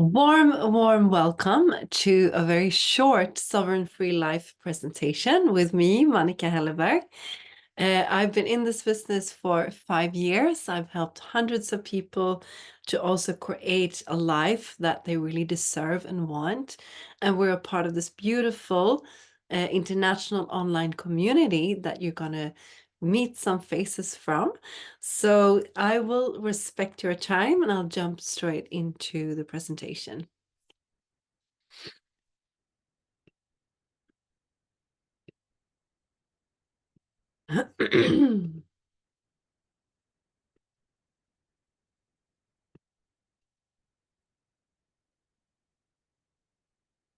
Warm welcome to a very short Sovereign Free Life presentation with me, Maneka Helleberg. I've been in this business for 5 years. I've helped hundreds of people to also create a life that they really deserve and want. And we're a part of this beautiful international online community that you're going to meet some faces from. So I will respect your time and I'll jump straight into the presentation.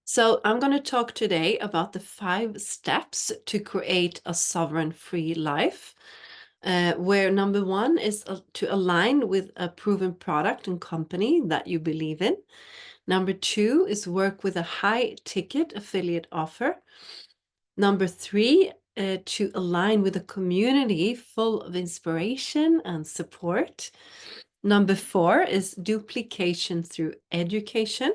So I'm going to talk today about the 5 steps to create a sovereign free life, where number 1 is to align with a proven product and company that you believe in. Number 2 is work with a high ticket affiliate offer. Number 3, to align with a community full of inspiration and support. Number 4 is duplication through education.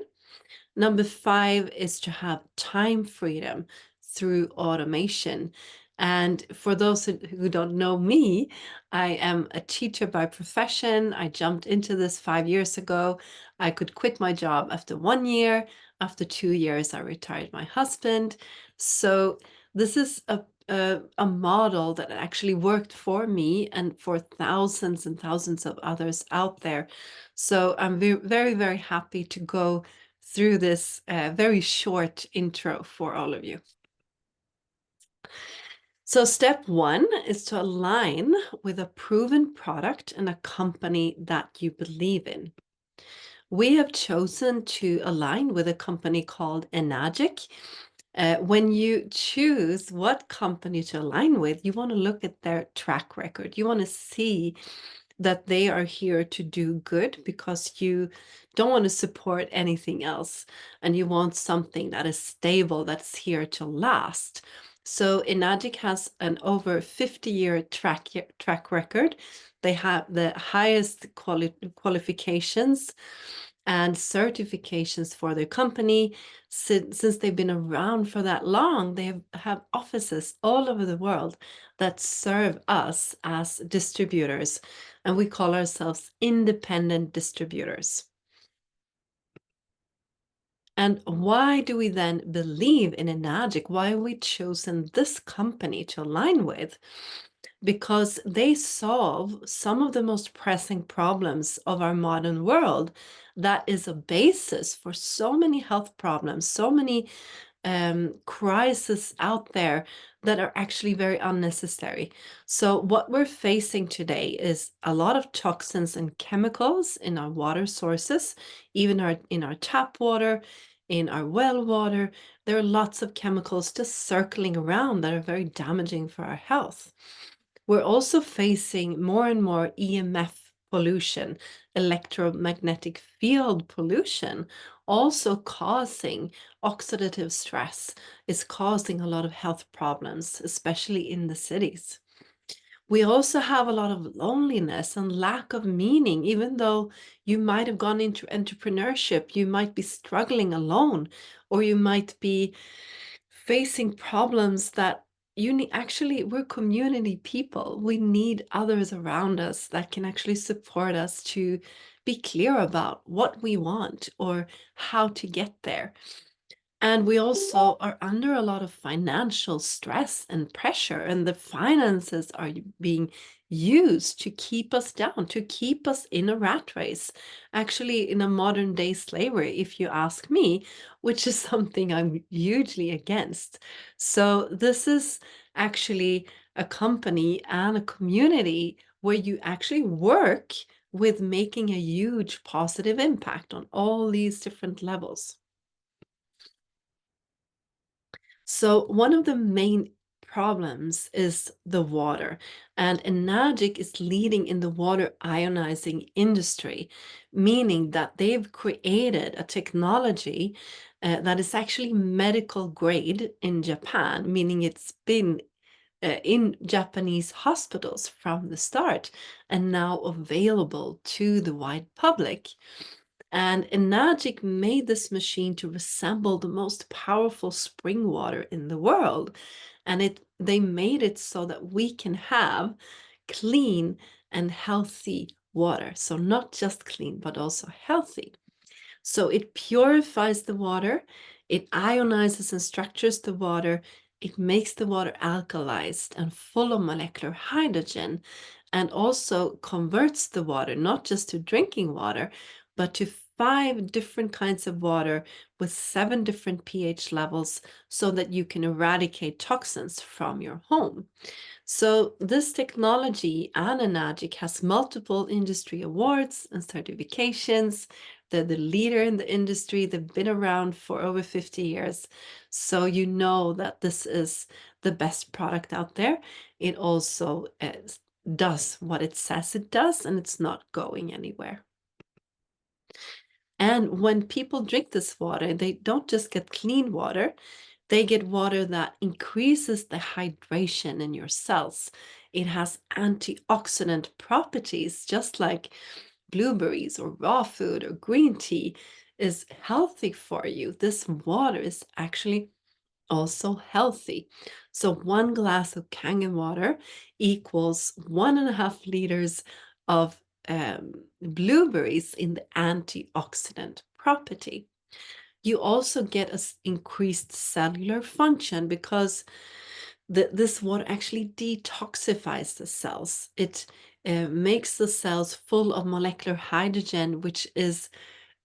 Number 5 is to have time freedom through automation. And for those who don't know me, I am a teacher by profession. I jumped into this 5 years ago. I could quit my job after 1 year. After 2 years, I retired my husband. So this is a model that actually worked for me and for thousands and thousands of others out there. So I'm very, very happy to go through this very short intro for all of you. So step 1 is to align with a proven product and a company that you believe in. We have chosen to align with a company called Enagic. When you choose what company to align with, you want to look at their track record. You want to see that they are here to do good because you don't want to support anything else and you want something that is stable, that's here to last. So Enagic has an over 50-year track record. They have the highest qualifications and certifications for their company. Since they've been around for that long, they have offices all over the world that serve us as distributors, and we call ourselves independent distributors. And why do we then believe in Enagic? Why have we chosen this company to align with? Because they solve some of the most pressing problems of our modern world. That is a basis for so many health problems, so many crises out there that are actually very unnecessary. So what we're facing today is a lot of toxins and chemicals in our water sources, even in our tap water, in our well water. There are lots of chemicals just circling around that are very damaging for our health. We're also facing more and more EMF pollution, electromagnetic field pollution, also causing oxidative stress. It's causing a lot of health problems, especially in the cities. We also have a lot of loneliness and lack of meaning. Even though you might have gone into entrepreneurship, you might be struggling alone, or you might be facing problems that you need. Actually, we're community people. We need others around us that can actually support us to be clear about what we want or how to get there. And we also are under a lot of financial stress and pressure, and the finances are being used to keep us down, to keep us in a rat race, actually in a modern day slavery, if you ask me, which is something I'm hugely against. So this is actually a company and a community where you actually work with making a huge positive impact on all these different levels. So one of the main problems is the water, and Enagic is leading in the water ionizing industry, meaning that they've created a technology that is actually medical grade in Japan, meaning it's been in Japanese hospitals from the start and now available to the wide public. And Enagic made this machine to resemble the most powerful spring water in the world. And they made it so that we can have clean and healthy water. So not just clean, but also healthy. So it purifies the water, it ionizes and structures the water, it makes the water alkalized and full of molecular hydrogen, and also converts the water not just to drinking water, but to 5 different kinds of water with 7 different pH levels so that you can eradicate toxins from your home. So this technology, Enagic, has multiple industry awards and certifications. They're the leader in the industry. They've been around for over 50 years. So you know that this is the best product out there. It also does what it says it does, and it's not going anywhere. And when people drink this water, they don't just get clean water, they get water that increases the hydration in your cells. It has antioxidant properties, just like blueberries or raw food or green tea is healthy for you. This water is actually also healthy. So 1 glass of Kangen water equals 1.5 liters of blueberries in the antioxidant property. You also get an increased cellular function because this water actually detoxifies the cells. It makes the cells full of molecular hydrogen, which is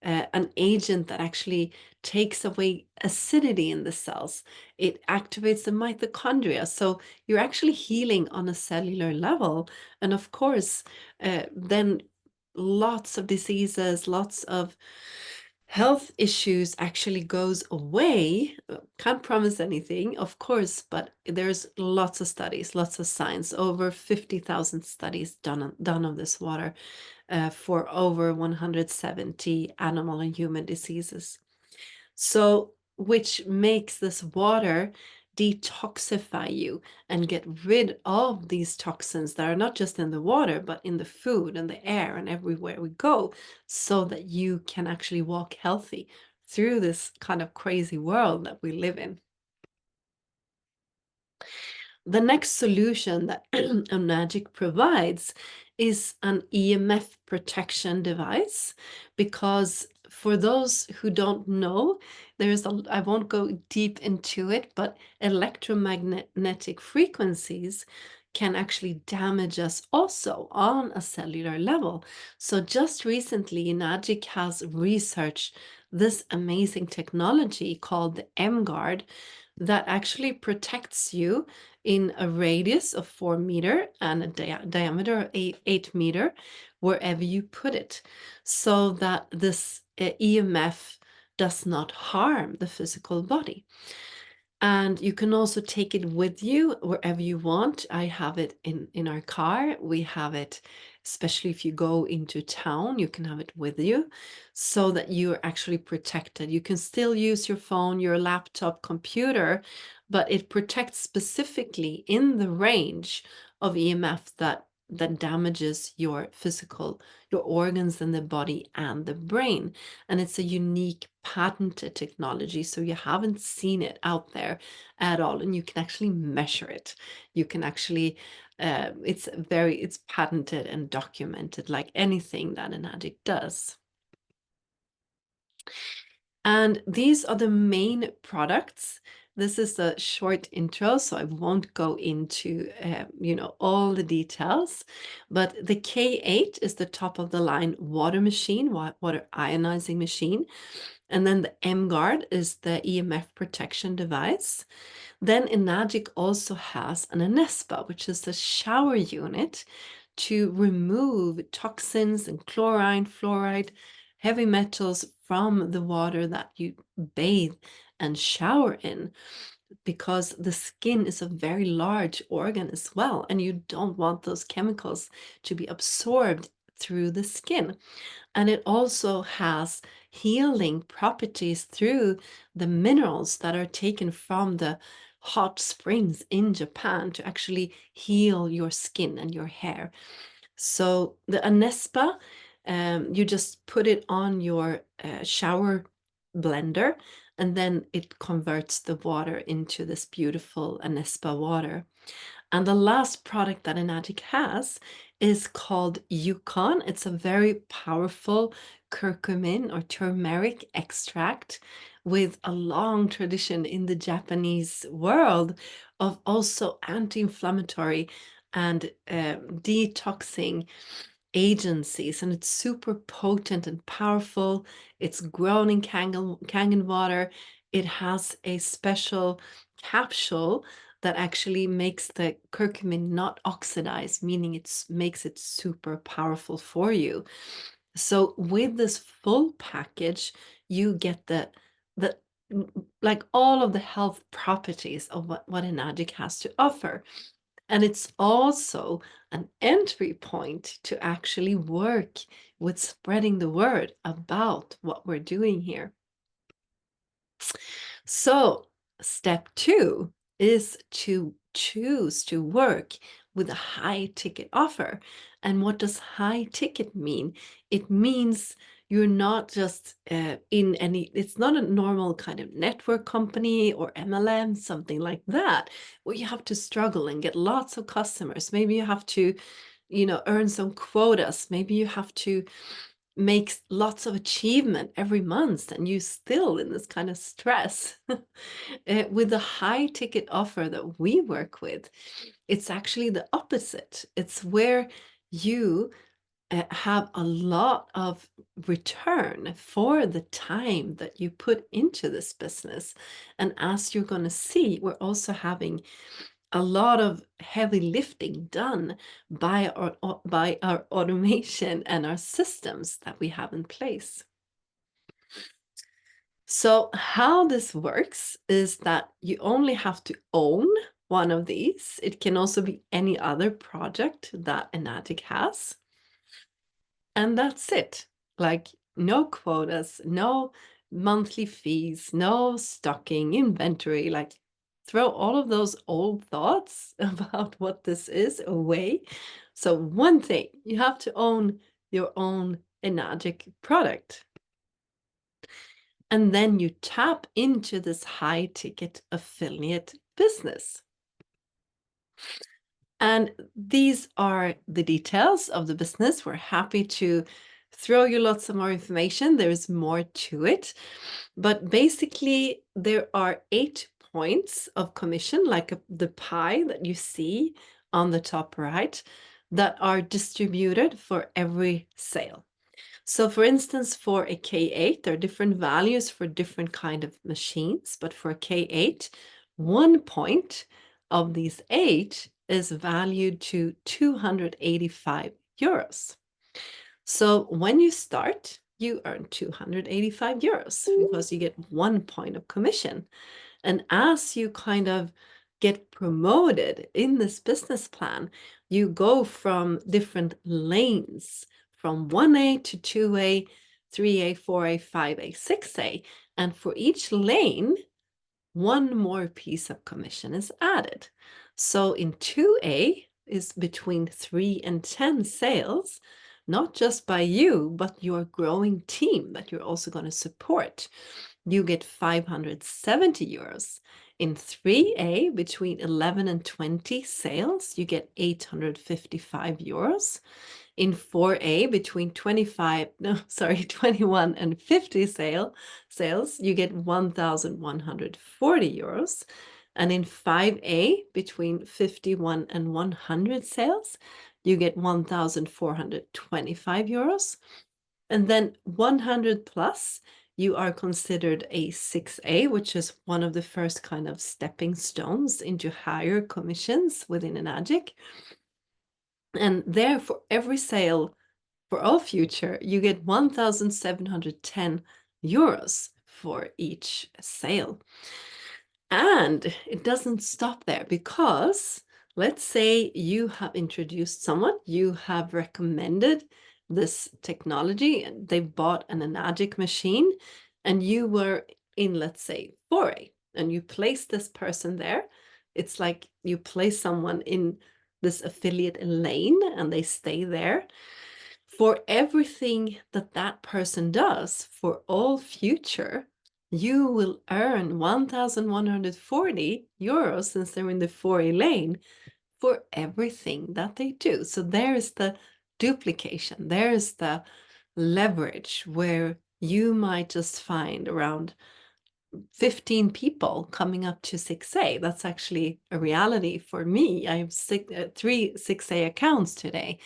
an agent that actually takes away acidity in the cells. It activates the mitochondria. So you're actually healing on a cellular level. And of course, then lots of diseases, lots of health issues actually goes away. Can't promise anything, of course, but there's lots of studies, lots of science, over 50,000 studies done on this water for over 170 animal and human diseases. So, which makes this water detoxify you and get rid of these toxins that are not just in the water, but in the food and the air and everywhere we go, so that you can actually walk healthy through this kind of crazy world that we live in. The next solution that Enagic provides is an EMF protection device, because for those who don't know, I won't go deep into it, but electromagnetic frequencies can actually damage us also on a cellular level. So just recently, Enagic has researched this amazing technology called the M-Guard that actually protects you in a radius of 4 meters and a diameter of 8 meters wherever you put it, so that this EMF does not harm the physical body. And you can also take it with you wherever you want. I have it in our car. We have it, especially if you go into town, you can have it with you so that you're actually protected. You can still use your phone, your laptop, computer, but it protects specifically in the range of EMF that damages your organs in the body and the brain. And it's a unique patented technology, so you haven't seen it out there at all, and you can actually measure it. You can actually it's patented and documented like anything that Enagic does. And these are the main products. This is a short intro, so I won't go into all the details. But the K8 is the top of the line water machine, water ionizing machine. And then the M-Guard is the EMF protection device. Then Enagic also has an Anespa, which is the shower unit to remove toxins and chlorine, fluoride, heavy metals from the water that you bathe and shower in, because the skin is a very large organ as well, and you don't want those chemicals to be absorbed through the skin. And it also has healing properties through the minerals that are taken from the hot springs in Japan to actually heal your skin and your hair. So the Anespa You just put it on your shower blender, and then it converts the water into this beautiful Anespa water. And the last product that Enagic has is called Yukon. It's a very powerful curcumin or turmeric extract with a long tradition in the Japanese world of also anti-inflammatory and detoxing agencies, and it's super potent and powerful. It's grown in Kangen water. It has a special capsule that actually makes the curcumin not oxidize, meaning it makes it super powerful for you. So with this full package, you get the like all of the health properties of what Enagic has to offer. And it's also an entry point to actually work with spreading the word about what we're doing here. So, step 2 is to choose to work with a high ticket offer. And what does high ticket mean? It means you're not just in any, it's not a normal kind of network company or MLM, something like that, where you have to struggle and get lots of customers. Maybe you have to, earn some quotas. Maybe you have to make lots of achievement every month, and you still in this kind of stress. With the high ticket offer that we work with, it's actually the opposite. It's where you have a lot of return for the time that you put into this business. And as you're going to see, we're also having a lot of heavy lifting done by our automation and our systems that we have in place. So how this works is that you only have to own one of these. It can also be any other project that Enagic has. And that's it. Like no quotas, no monthly fees, no stocking, inventory, like throw all of those old thoughts about what this is away. So one thing, you have to own your own Enagic product. And then you tap into this high ticket affiliate business. And these are the details of the business. We're happy to throw you lots of more information. There's more to it. But basically, there are 8 points of commission, like the pie that you see on the top right, that are distributed for every sale. So for instance, for a K8, there are different values for different kind of machines, but for a K8, 1 point of these 8 is valued to 285 euros. So when you start, you earn 285 euros because you get 1 point of commission. And as you kind of get promoted in this business plan, you go from different lanes, from 1A to 2A, 3A, 4A, 5A, 6A. And for each lane, 1 more piece of commission is added. So in 2A is between 3 and 10 sales, not just by you, but your growing team that you're also going to support. You get 570 euros. In 3A, between 11 and 20 sales, you get 855 euros. In 4A, between 21 and 50 sales, you get 1,140 euros. And in 5A, between 51 and 100 sales, you get 1,425 euros. And then 100 plus, you are considered a 6A, which is one of the first kind of stepping stones into higher commissions within Enagic. And there, for every sale for all future, you get 1,710 euros for each sale. And it doesn't stop there, because let's say you have introduced someone, you have recommended this technology, and they bought an Enagic machine, and you were in, let's say, 4A, and you place this person there. It's like you place someone in this affiliate lane and they stay there. For everything that that person does for all future, you will earn 1,140 euros since they're in the 4A lane for everything that they do. So there is the duplication, there is the leverage where you might just find around 15 people coming up to 6A. That's actually a reality for me. I have three 6A accounts today.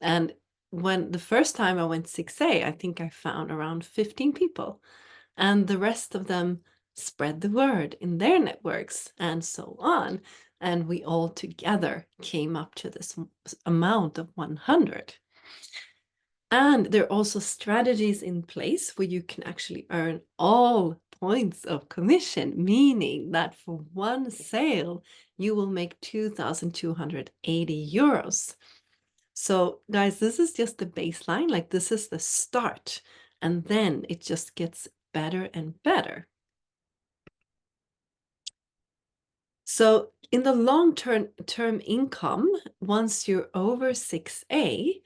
And when the first time I went 6A, I think I found around 15 people. And the rest of them spread the word in their networks and so on. And we all together came up to this amount of 100. And there are also strategies in place where you can actually earn all points of commission, meaning that for one sale, you will make 2,280 euros. So, guys, this is just the baseline, like this is the start, and then it just gets better and better. So, in the long-term income, once you're over 6A,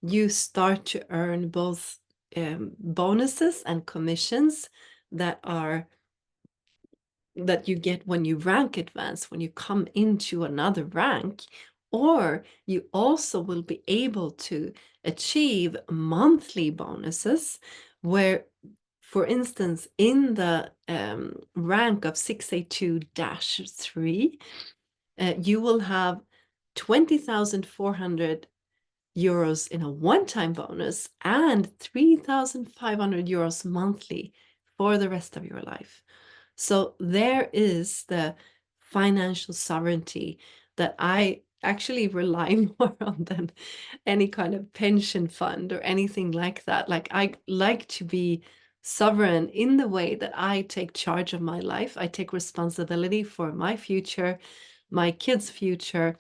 you start to earn both bonuses and commissions that you get when you rank advance, when you come into another rank, or you also will be able to achieve monthly bonuses where, for instance, in the rank of 6A2-3, you will have 20,400 euros in a one-time bonus and 3,500 euros monthly for the rest of your life. So there is the financial sovereignty that I actually rely more on than any kind of pension fund or anything like that. Like, I like to be sovereign in the way that I take charge of my life. I take responsibility for my future, my kids' future.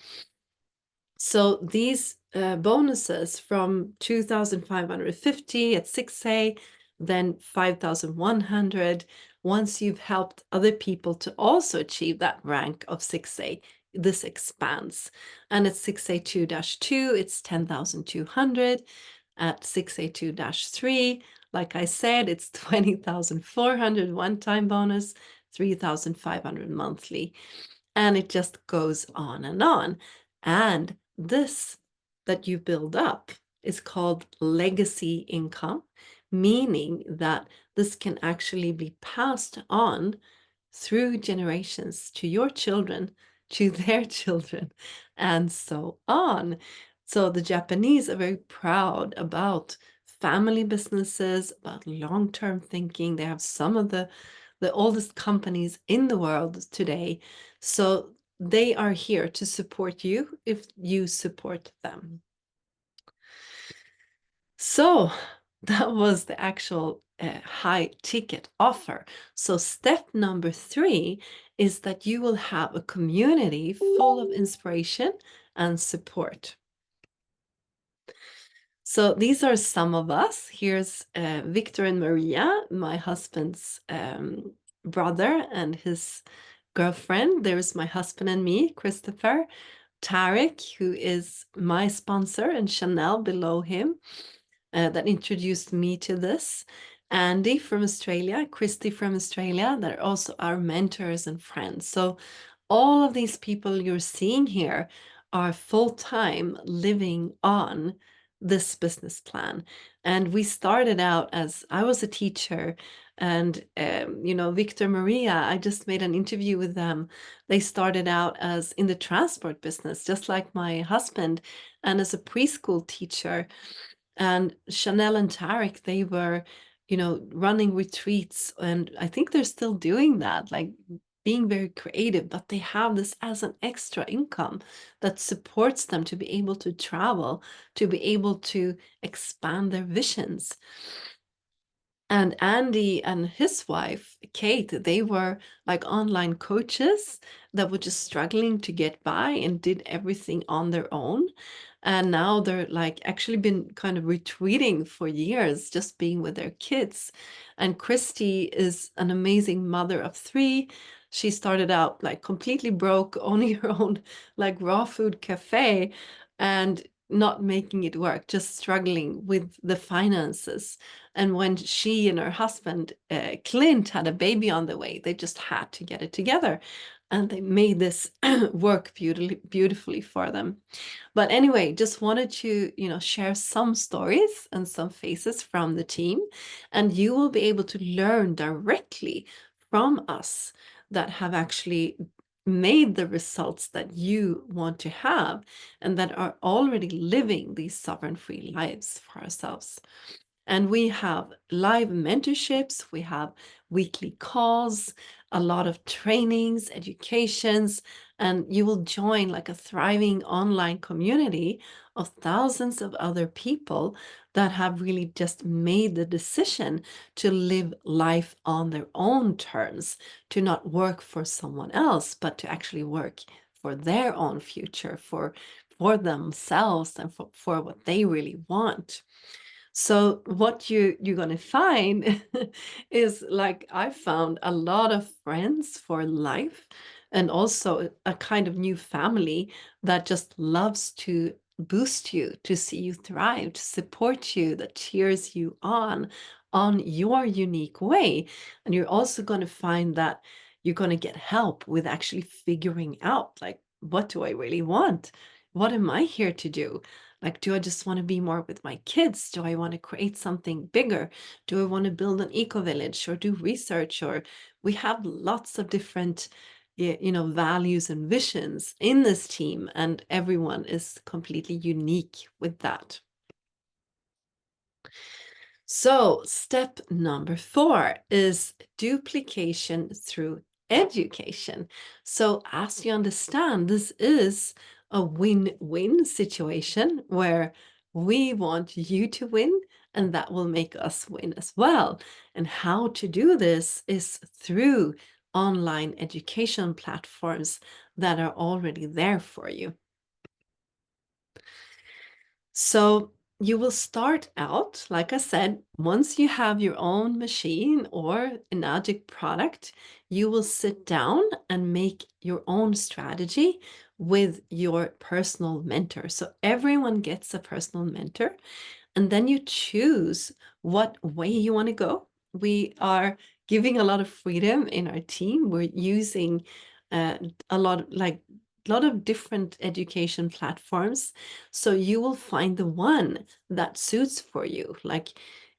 So these bonuses from 2,550 at 6A, then 5,100, once you've helped other people to also achieve that rank of 6A, this expands. And at 6A2-2, it's 10,200. At 6A2-3, like I said, it's 20,400 one-time bonus, 3,500 monthly. And it just goes on and on. And this that you build up is called legacy income, meaning that this can actually be passed on through generations to your children, to their children, and so on. So the Japanese are very proud about family businesses, about long-term thinking. They have some of the oldest companies in the world today. So they are here to support you if you support them. So that was the actual high ticket offer. So step number 3 is that you will have a community full of inspiration and support. So these are some of us. Here's Victor and Maria, my husband's brother and his girlfriend. There's my husband and me, Kristopher. Tarek, who is my sponsor, and Chanel below him, that introduced me to this. Andy from Australia, Christy from Australia, that are also our mentors and friends. So all of these people you're seeing here are full-time living on this business plan. And we started out as, I was a teacher, and Victor, Maria, I just made an interview with them. They started out as in the transport business, just like my husband, and as a preschool teacher. And Chanel and Tarek, they were, running retreats, and I think they're still doing that, like being very creative, but they have this as an extra income that supports them to be able to travel, to be able to expand their visions. And Andy and his wife, Kate, they were like online coaches that were just struggling to get by and did everything on their own. And now they're like actually been kind of retreating for years, just being with their kids. And Christy is an amazing mother of 3. She started out like completely broke, owning her own like raw food cafe. And not making it work, just struggling with the finances. And when she and her husband, Clint, had a baby on the way, they just had to get it together. And they made this work beautifully for them. But anyway, just wanted to, share some stories and some faces from the team, and you will be able to learn directly from us that have actually made the results that you want to have and that are already living these sovereign free lives for ourselves. And we have live mentorships, we have weekly calls, a lot of trainings, educations, and you will join like a thriving online community of thousands of other people that have really just made the decision to live life on their own terms, to not work for someone else, but to actually work for their own future, for themselves and for what they really want. So what you're gonna find is, like, I found a lot of friends for life, and also a kind of new family that just loves to boost you, to see you thrive, to support you, that cheers you on your unique way. And you're also gonna find that you're gonna get help with actually figuring out, like, what do I really want? What am I here to do? Like, do I just want to be more with my kids? Do I want to create something bigger? Do I want to build an eco village or do research? Or we have lots of different, values and visions in this team, and everyone is completely unique with that. So, step number 4 is duplication through education. So, as you understand, this is a win-win situation where we want you to win, and that will make us win as well. And how to do this is through online education platforms that are already there for you. So you will start out, like I said, once you have your own machine or Enagic product, you will sit down and make your own strategy with your personal mentor. So everyone gets a personal mentor, and then you choose what way you want to go. We are giving a lot of freedom in our team. We're using uh, a lot of different education platforms. So you will find the one that suits for you. Like,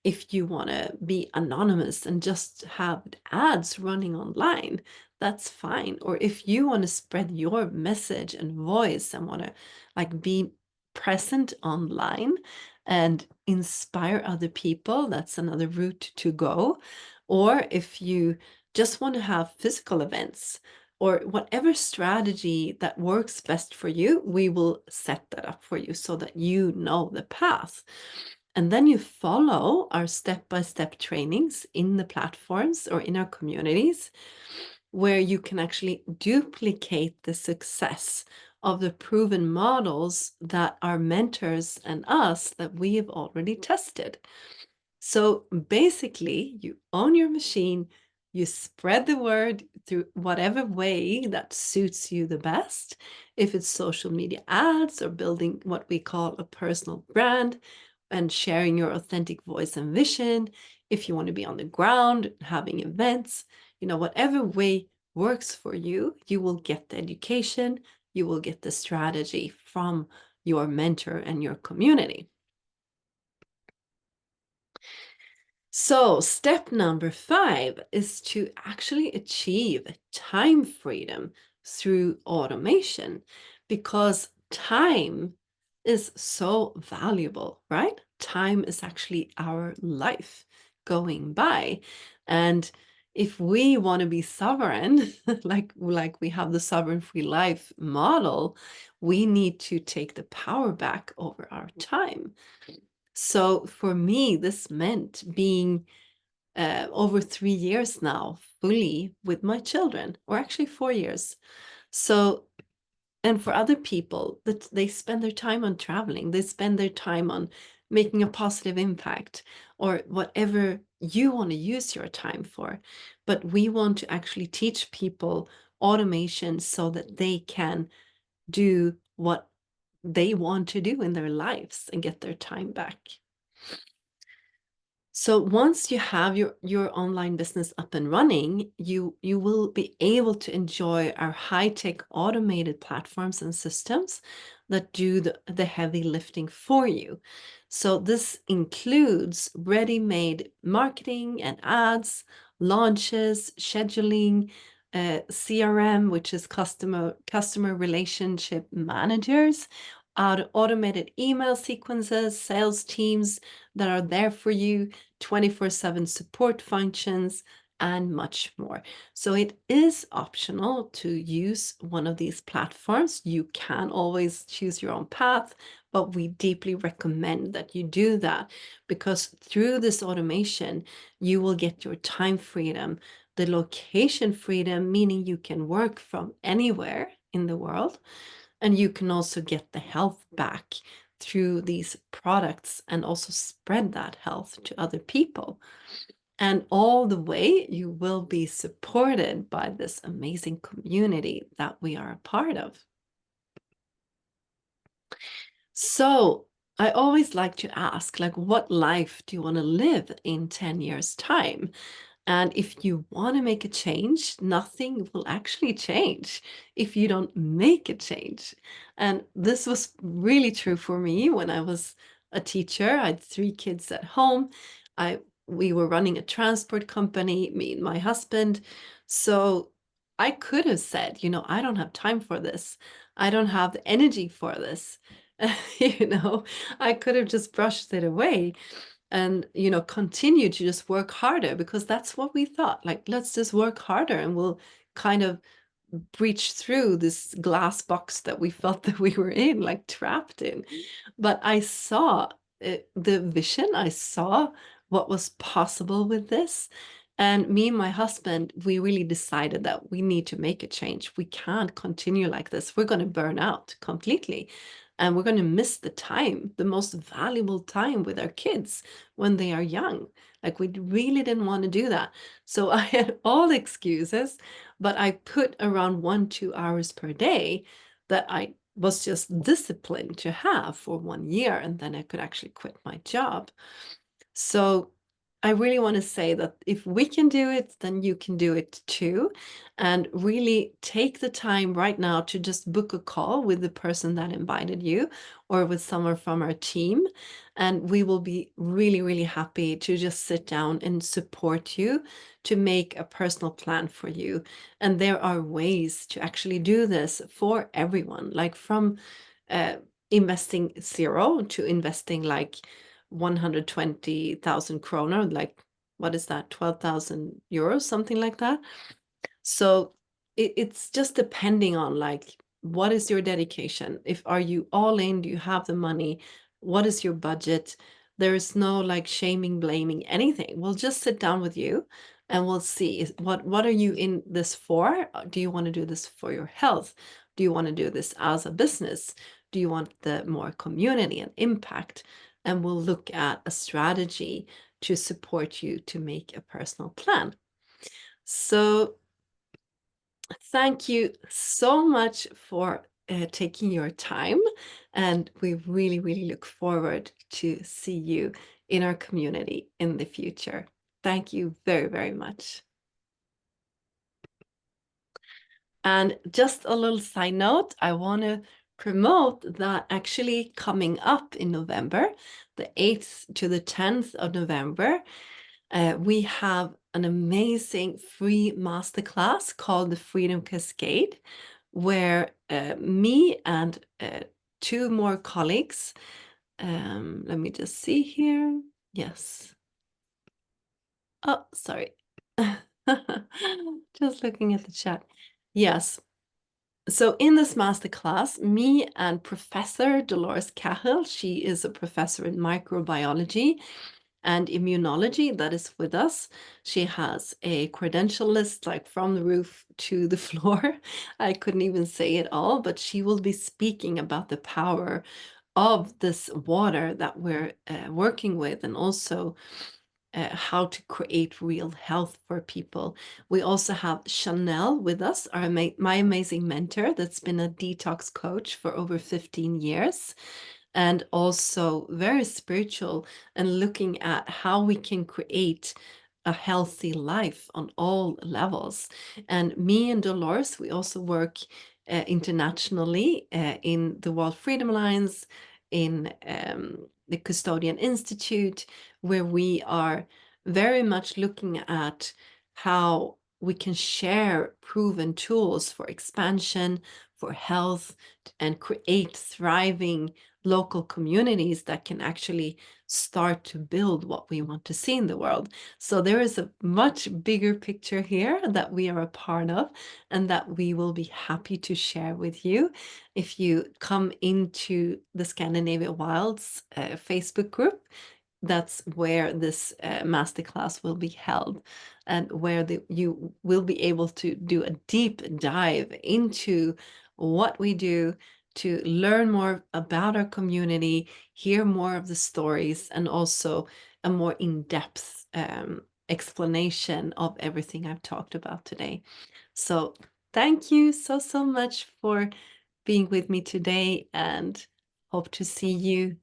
if you want to be anonymous and just have ads running online, that's fine. Or if you want to spread your message and voice and want to like be present online and inspire other people, that's another route to go. Or if you just want to have physical events or whatever strategy that works best for you, we will set that up for you so that you know the path. And then you follow our step-by-step trainings in the platforms or in our communities, where you can actually duplicate the success of the proven models that our mentors and us that we have already tested. So basically, you own your machine, you spread the word through whatever way that suits you the best. If it's social media ads or building what we call a personal brand and sharing your authentic voice and vision, if you want to be on the ground, having events, whatever way works for you, you will get the education, you will get the strategy from your mentor and your community. So, step number 5 is to actually achieve time freedom through automation, because time is so valuable, right? Time is actually our life going by. And if we want to be sovereign, like we have the sovereign free life model, we need to take the power back over our time. So for me, this meant being over 3 years now fully with my children, or actually 4 years. So, and for other people, that they spend their time on traveling, they spend their time on making a positive impact, or whatever you want to use your time for. But we want to actually teach people automation so that they can do what they want to do in their lives and get their time back. So once you have your online business up and running, you will be able to enjoy our high-tech automated platforms and systems that do the heavy lifting for you. So this includes ready-made marketing and ads, launches, scheduling, CRM, which is customer relationship managers, automated email sequences, sales teams that are there for you, 24/7 support functions, and much more. So it is optional to use one of these platforms. You can always choose your own path, but we deeply recommend that you do that because through this automation, you will get your time freedom, the location freedom, meaning you can work from anywhere in the world, and you can also get the health back through these products and also spread that health to other people. And all the way, you will be supported by this amazing community that we are a part of. So I always like to ask, like, what life do you want to live in 10 years' time? And if you want to make a change, nothing will actually change if you don't make a change. And this was really true for me when I was a teacher. I had 3 kids at home. I We were running a transport company, me and my husband. So I could have said, I don't have time for this. I don't have the energy for this. You know, I could have just brushed it away and continue to just work harder because that's what we thought, like, let's just work harder and we'll kind of breach through this glass box that we felt that we were in, like trapped in. But I saw the vision, I saw what was possible with this. And me and my husband, we really decided that we need to make a change. We can't continue like this. We're going to burn out completely. And we're going to miss the time, the most valuable time with our kids when they are young. Like, we really didn't want to do that. So I had all excuses, but I put around 1-2 hours per day that I was just disciplined to have for 1 year, and then I could actually quit my job. So I really want to say that if we can do it, then you can do it too. And really take the time right now to just book a call with the person that invited you or with someone from our team. And we will be really, really happy to just sit down and support you to make a personal plan for you. And there are ways to actually do this for everyone, like from uh, investing zero to investing like 120,000 kroner, like, what is that, 12,000 euros, something like that. So it's just depending on, like, what is your dedication? If are you all in? Do you have the money? What is your budget? There is no like shaming, blaming, anything. We'll just sit down with you and we'll see what are you in this for? Do you want to do this for your health? Do you want to do this as a business? Do you want the more community and impact? And we'll look at a strategy to support you to make a personal plan. So thank you so much for taking your time, and we really, really look forward to see you in our community in the future. Thank you very, very much. And just a little side note, I want to promote that actually coming up in November, the 8th to the 10th of November, we have an amazing free masterclass called the Freedom Cascade, where me and 2 more colleagues, let me just see here. Yes. Oh, sorry. Just looking at the chat. Yes. So in this masterclass, me and Professor Dolores Cahill, she is a professor in microbiology and immunology that is with us. She has a credential list like from the roof to the floor. I couldn't even say it all, but she will be speaking about the power of this water that we're working with, and also how to create real health for people. We also have Chanel with us, my amazing mentor that's been a detox coach for over 15 years, and also very spiritual and looking at how we can create a healthy life on all levels. And me and Dolores, we also work internationally in the World Freedom Alliance, in the Custodian Institute, where we are very much looking at how we can share proven tools for expansion, for health, and create thriving local communities that can actually start to build what we want to see in the world. So there is a much bigger picture here that we are a part of and that we will be happy to share with you. If you come into the Scandinavia Wilds Facebook group, that's where this masterclass will be held, and where you will be able to do a deep dive into what we do, to learn more about our community, hear more of the stories, and also a more in-depth explanation of everything I've talked about today. So thank you so much for being with me today, and hope to see you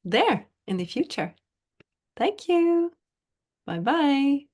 there in the future. Thank you. Bye bye.